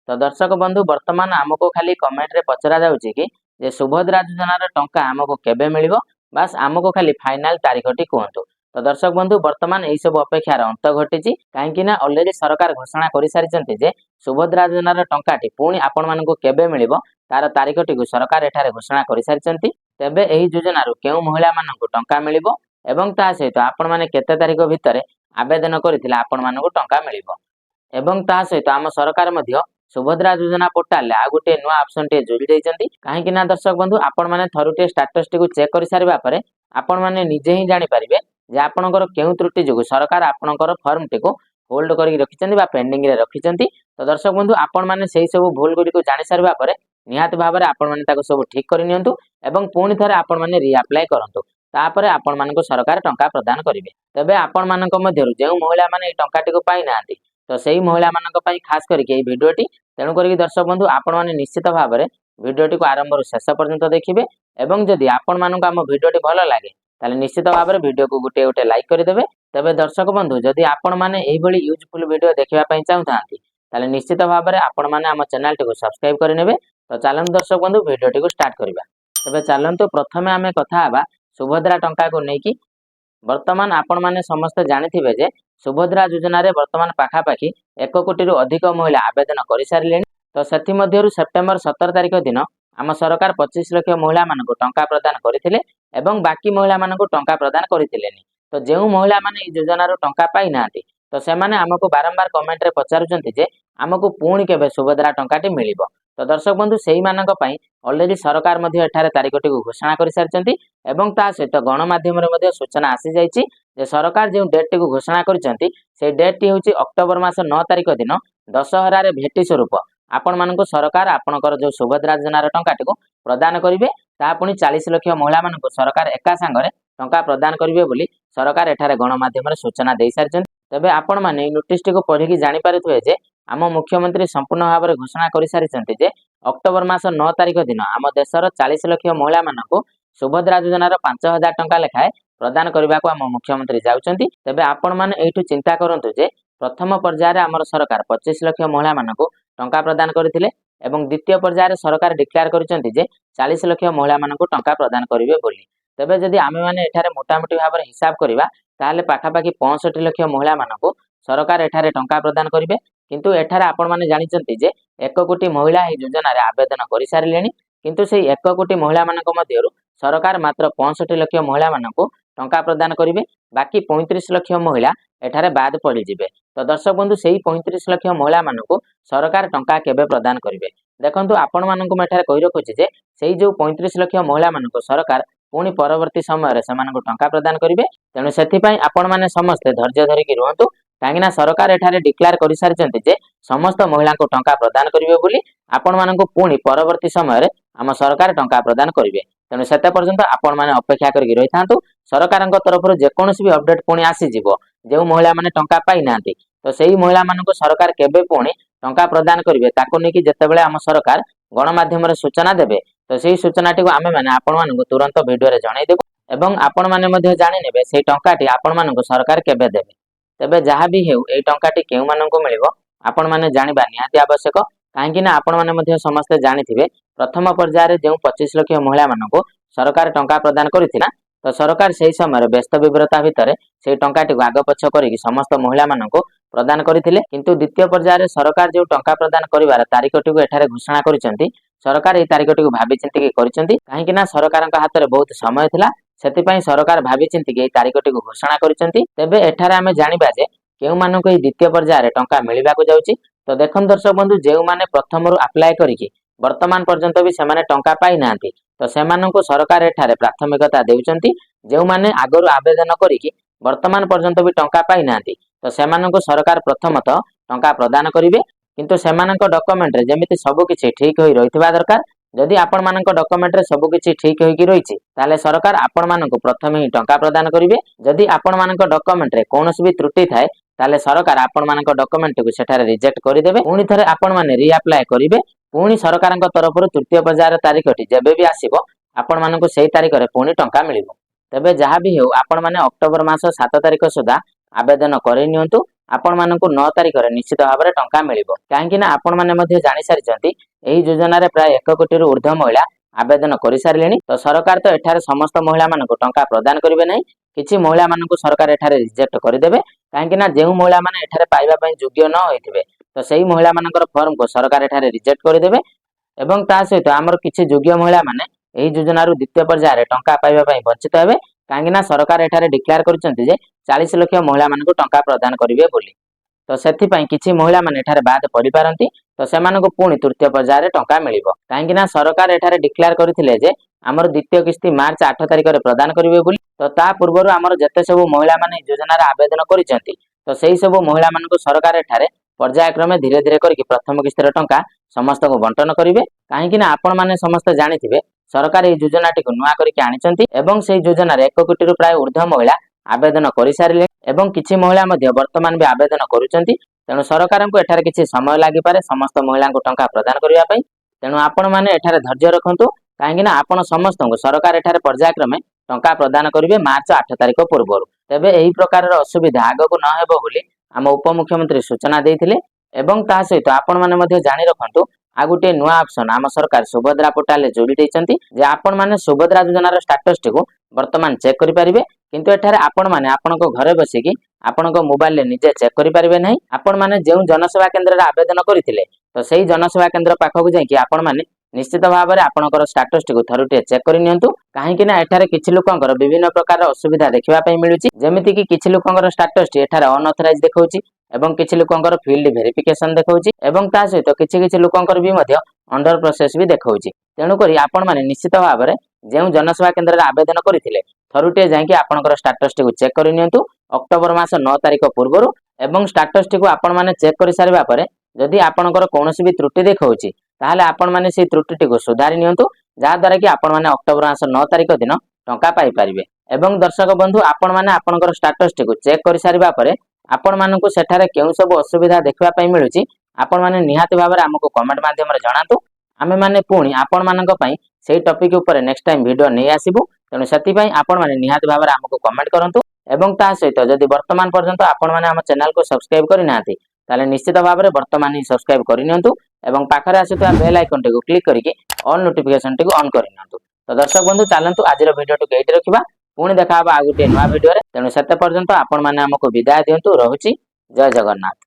तो दर्शक बंधु वर्तमान आमको खाली कमेंट रे पचरा जाउची कि जे सुभद्रा योजनार टंका आमको केबे मिलिबो, बास आमको खाली फाइनाल तारीखटी कहतु। तो दर्शक बंधु वर्तमान यही सब अपेक्षार अंत घटी कहीं अलरेडी सरकार घोषणा कर सारी जे सुभद्रा योजनार टंकाटी पुणी आपण मानक केबे मिलिबो तार तारीखटी सरकार एठारे घोषणा कर सारी। तेबे एही योजनार केउ महिला मानक टंका मिलिबो एवं ता सहित आपण माने केते तारीख भितर आवेदन करथिले आपण मानक टंका मिलिबो एवं ता सहित आम सरकार मध्य सुभद्रा योजना पोर्टाल आ गोटे नुआ ऑप्शन टे जोड़ी देइचंती। काहेकि ना दर्शक बंधु आपण माने थरुटे स्टेटस टी को चेक कर सारिबा परे आपण माने निजे ही जानि परिबे जे आपणकर केउ त्रुटि जोगु सरकार आपणकर फॉर्म टी को होल्ड करी रखिचंती बा पेंडिंग रे रखिचंती। तो दर्शक बंधु आपण माने सेही सब भूल गुडी को जानि सारिबा परे निहात भाबरे आपण माने ताको सब ठीक करि नियंतु एवं पुणी थरे आपण माने रीअप्लाई करंतु। तापरे आपण मानको सरकार टंका प्रदान करिवे। तबे आपण मानक मध्यरु जेउ महिला माने ए टंका टी को पाइ नांती तो सही महिला मानक पई खास करके ए भिडियोटी तेणु करी दर्शक बंधु आपण माने निश्चित भाबरे भिडियोटी को आरंभ रु शेष पर्यंत देखिबे एवं जदि आपण मानक आम भिडियोटी भलो लागे ताले निश्चित भाबरे भिडियो को गुटे गुटे लाइक करि देबे। तबे दर्शक बंधु जदि आपण माने एही भली यूजफुल भिडियो देखिबा पई चाहुतांती ताले निश्चित भाबरे आपण माने आम चैनल टी को सब्सक्राइब करि नेबे। तो चलन दर्शक बंधु भिडियोटी को स्टार्ट करिबा। तबे चलंतु प्रथमे आमे कथा हबा सुभद्रा टंका को नेकी। वर्तमान आपण माने समस्त जानिथिबे जे सुभद्रा योजना रे वर्तमान पाखापाखी 1 कोटी रु अधिक महिला आवेदन कर सारे। तो सेथि मध्यरु सेप्टेम्बर 17 तारिख दिन आम सरकार 25 लाख महिला मानक टंका प्रदान करथिले एवं बाकी महिला मानक टंका प्रदान करथिलेनी। तो जेउ महिला माने ई योजना रो टंका पाइ नांती तो से माने हमको बारंबार कमेंट रे पचारुचंती जे हमको पुणी केबे सुभद्रा टंकाटी मिलिबो। तो दर्शक बंधु सेही मानक पई ऑलरेडी सरकार मध्य एठारे तारीखटी को घोषणा कर सारिचंती एवं ता सहित गणमाध्यम रे मध्य सूचना आसी जाइछि जे सरकार जे डेट टी को घोषणा करिसंती से डेट टी होछि अक्टोबर मास 9 तारिख दिन दशहरा रे भेटी स्वरूप आपण मानक सरकार आपणकर जो सुभद्रा योजना रो टंकाटी को प्रदान करिवे। ता पुणी 40 लाख महिला मानक सरकार एका संगरे टंका प्रदान करिवे बोली सरकार एठारे गणमाध्यम रे सूचना देइ सारिचंती। तबे आपण माने नोटिस टी को पढि कि जानि पारुथबे जे आम मुख्यमंत्री संपूर्ण भाव में घोषणा कर सारी जे अक्टोबर मास 9 तारिख दिन आम देशर 40 लाख महिला मानक सुभद्रा योजनार 5000 टंका लेखाए प्रदान करने को आम मुख्यमंत्री जाउछंती। तेबे आपण माने एठु चिंता करंतु जे प्रथम पर्यायर आमर सरकार 25 लाख महिला मानक टंका प्रदान करथिले एवं द्वितीय पर्यायर सरकार डिक्लेयर करिसंती जे 40 लाख महिला मानक टंका प्रदान करिवे बोली। तेबे जदि आमे माने एठारे मोटामोटी भाव में हिसाब करिबा ताले पाखापाखी 65 लाख महिला मानक सरकार एठारे टंका प्रदान करिवे। किंतु एठारे आपण माने जानिचंती जे 1 कोटी महिला ए योजना रे आवेदन कर सारिलेनी किंतु से 1 कोटी महिला मानक मध्यरु सरकार मात्र 65 लाख महिला मानक टंका प्रदान करिवे। बाकी 35 लाख महिला एठारे बाद पड़ी जिवे। तो दर्शक बंधु सेही 35 लाख महिला मानक सरकार टंका केबे प्रदान करिवे देखंतु आपण मानक म एठारे कहि रखुछि जे सेही जो 35 लाख महिला मानक सरकार पुणी परवर्ती समय रे समानक टंका प्रदान करिवे। तेणु सेथि पई आपण माने समस्त धैर्य धरिकी रुहंतु काहेकि सरकार एठारे डिक्लेयर कर सारिचंती जे समस्त महिला को टंका प्रदान करिवे बोली आपण मानक पुणी परवर्ती समय रे आम सरकार टंका प्रदान करिवे। तेणु सेते पर्यंत आपण माने अपेक्षा करके रहि थांतु सरकारक तरफ जेकोनोसी भी अपडेट पुणी आसी जिवो जे महिला माने टंका पाइ नांती तो सेही महिला मानक सरकार केबे पुणी टंका प्रदान करिवे ताको नेकी जेतेबेले आम सरकार गणमाध्यम रे सूचना देबे तो सेही सूचनाटी को आमे माने आपण मानक तुरंत वीडियो रे जणाई देबो एवं आपण माने मध्ये जानि नेबे सेही टंकाटी आपण मानक सरकार केबे देबे। तेबे जहा भी हेउ ए टंकाटी केउ मानक मिलिबो आपण माने जानिबा निहाती आवश्यक काहेकि ना आपण माने मध्ये समस्त जानिथिबे प्रथम पर्यायर जे 25 लाख महिला मानक सरकार टंका प्रदान करिथिना तो सरकार सेही समय व्यस्त विव्रता भितर से टंकाटी को आग पछ करिक समस्त महिला मानक प्रदान करथिले। किंतु द्वितीय पर्यायर सरकार जो टंका प्रदान करिवार तारीखटी को एठारे घोषणा करिसंती सरकार ए तारीखटी को भाबी चिंती के करिसंती काहेकि ना सरकारक हाथ रे बहुत समय थिला सेति पई सरकार भाबी चिंती के ए तारीखटी को घोषणा करिसंती। तेबे एठारे आमे जानिबा जे केउ मानक ए द्वितीय पर्यायर टंका मिलिबा को जाउची। तो देखन दर्शक बंधु जेउ माने प्रथम रु अप्लाई करिकि वर्तमान पर्यंत भी सेमाने टंका पाइ नांती तो सेमानंको सरकार एठारे प्राथमिकता देउचंती। जेउ माने आगरु आवेदन करिकि वर्तमान पर्यंत भी टंका पाइ नांती तो सेमानंको सरकार प्रथमतः टंका प्रदान करिवे। किंतु सेमानंको डॉक्यूमेंट रे जेमिति सब किछि ठीक होई रहितबा दरकार। जदि आपण मानक डॉक्यूमेंट रे सब किछि ठीक होई कि रहिछि ताले सरकार आपण मानक प्रथमे ही टंका प्रदान करिवे। जदि आपण मानक डॉक्यूमेंट रे कोनोसी भी त्रुटि थाए ताले सरकार आपण मानक डॉक्यूमेंट को सेठारे रिजेक्ट करि देबे। पुणी थरे आपण माने रीअप्लाई करिवे। पुणी सरकारक तरफरु तृतीय पर्यायर तारीखटी जेबे भी आसीबो आपण मानक सेही तारीख रे पुणी टंका मिलिबो। तेबे जहा भी हेउ आपण माने अक्टोबर मास 7 तारिख सुधा आवेदन करि नियंतु आपण मानकु 9 तारिखरे निश्चित भाबरे टंका मिलिबो। काहेकि ना आपण माने मध्ये जानि सारिचंती एही योजना रे प्राय 1 कोटी रु ऊर्ध्व महिला आवेदन करि सारिलेनी। तो सरकार तो एठारे समस्त महिला मानकु टंका प्रदान करिवे नै, किछि महिला मानकु सरकार एठारे रिजेक्ट करिदेबे। काहेकि ना जेउ महिला माने एठारे पाइबा पई योग्य न होइथिबे तो सेही महिला मानकर फॉर्म को सरकार एठारे रिजेक्ट करिदेबे। एवं ता सहित आमर किछि योग्य महिला माने एही योजना रु द्वितीय पर्याय रे टंका पाइबा पई वंचित हेबे। काहेकि ना सरकार एठारे डिक्लेयर करिसंती जे 40 लाख महिला मानकु टंका प्रदान करिवे बोली। तो सेथि पई किछि महिला माने एठारे बाद पड़ी पारंती। तो सेमानकु पुणी तृतीय पर्याय रे टंका मिलिबो। काहेकि ना सरकार एठारे डिक्लेयर करिथिले जे आमर द्वितीय किस्ती मार्च 8 तारिख रे प्रदान करिवे बोली। तो ता पूर्वरु आमर जते सब महिला माने योजना रे आवेदन करिसंती तो सेही सब महिला मानकु सरकार एठारे पर्यायक्रमे धीरे धीरे करके प्रथम किस्तिर टंका समस्त को बंटन करिवे। काहेकि ना आपण माने समस्त जानिथिबे सरकार ए योजनाटी को नुआ करके आनिचंती एवं से योजना रे 1 कोटी रु प्राय ऊर्ध्व महिला आवेदन करि सारिले एवं किछि महिला मध्ये वर्तमान भी आवेदन करूचंती। तेणु सरकार को एठारे किछि समय लागि पारे समस्त महिला को टंका प्रदान करिया पई। तेणु आपण माने एठारे धैर्य रखंतु। काहेकि ना आपण समस्त को सरकार एठारे पर्यायक्रमे टंका प्रदान करिवे मार्च 8 तारिख पूर्वरु। तेबे एही प्रकार असुविधा आगको न हेबो बोली आम उपमुख्यमंत्री सूचना देइथिले। एवं ता सहित आपण माने मध्ये जानि रखंतु आ गुटे नुआ ऑप्शन आम सरकार सुभद्रा पोर्टल रे जोड़ी देइचंती जे आपण माने सुभद्रा योजना रो स्टेटस टिकु वर्तमान चेक करि परिबे। किंतु एठारे आपण माने आपनको घरे बसी कि आपनको मोबाइल ले निजे चेक करि परिबे नै। आपण माने जेउ जनसेवा केंद्र रे आवेदन करिथिले तो सेही जनसेवा केंद्र पाखकु जाई कि आपण माने निश्चित भाबरे आपनकर स्टेटस टिकु थरुटे चेक करि नियंतु। काहेकि ना एठारे किछि लोकंकर विभिन्न प्रकार असुविधा देखिबा पई मिलुची। जेमिति कि किछि लोकंकर स्टेटस टी एठारे अनऑथराइज देखौची एवं किछि लोकंकर फील्ड वेरिफिकेशन देखौची एवं ता सहित किछि किछि लोकंकर भी मध्य अंडर प्रोसेस भी देखौची। तेणु करी आपण माने निश्चित भाबरे जेउ जनसेवा केंद्र रे आवेदन करिथिले थरुटे जाई कि आपनकर स्टेटस टिकु चेक करि नियंतु अक्टोबर मास 9 तारिख पूर्वरु। एवं स्टेटस टिकु आपण माने चेक करि सारिबा परे जदि आपनकर कोनोसी भी त्रुटि देखौची ताहाले आपण माने सेही त्रुटि टिकु सुधारि नियंतु जा द्वारा कि आपण माने अक्टोबर मास 9 तारिख दिन टंका पाई परिबे। एवं दर्शक बंधु आपण माने आपनकर स्टेटस टिकु चेक करि सारिबा परे आपण मानकु सेठारे केउ सब असुविधा देखिबा पई मिलुची आपण माने निहाती भाबरे हमकु कमेंट माध्यम रे जणांतु। आमे माने पुणी आपण मानक पई सेही टॉपिक ऊपर नेक्स्ट टाइम वीडियो नै आसीबु। तेणु सेति पई आपण माने निहाती भाबरे हमकु कमेंट करंतु। एवं ता सहित जदि वर्तमान पर्यंत आपण माने हम चैनल को सब्सक्राइब करि नाथि ताले निश्चित भाबरे वर्तमान ही सब्सक्राइब करि नियंतु एवं पाखरे आसीतवा बेल आइकन टिकु क्लिक करिके ऑल नोटिफिकेशन टिकु ऑन करि नियंतु। तो दर्शक बंधु चालंतु आजिर वीडियो टिकु एठी रखिबा पुणी देखा हबा आ गुटे नवा वीडियो रे। तेणु सेते पर्यंत आपण माने हमकु विदाय दियंतु। रहुची जय जगन्नाथ।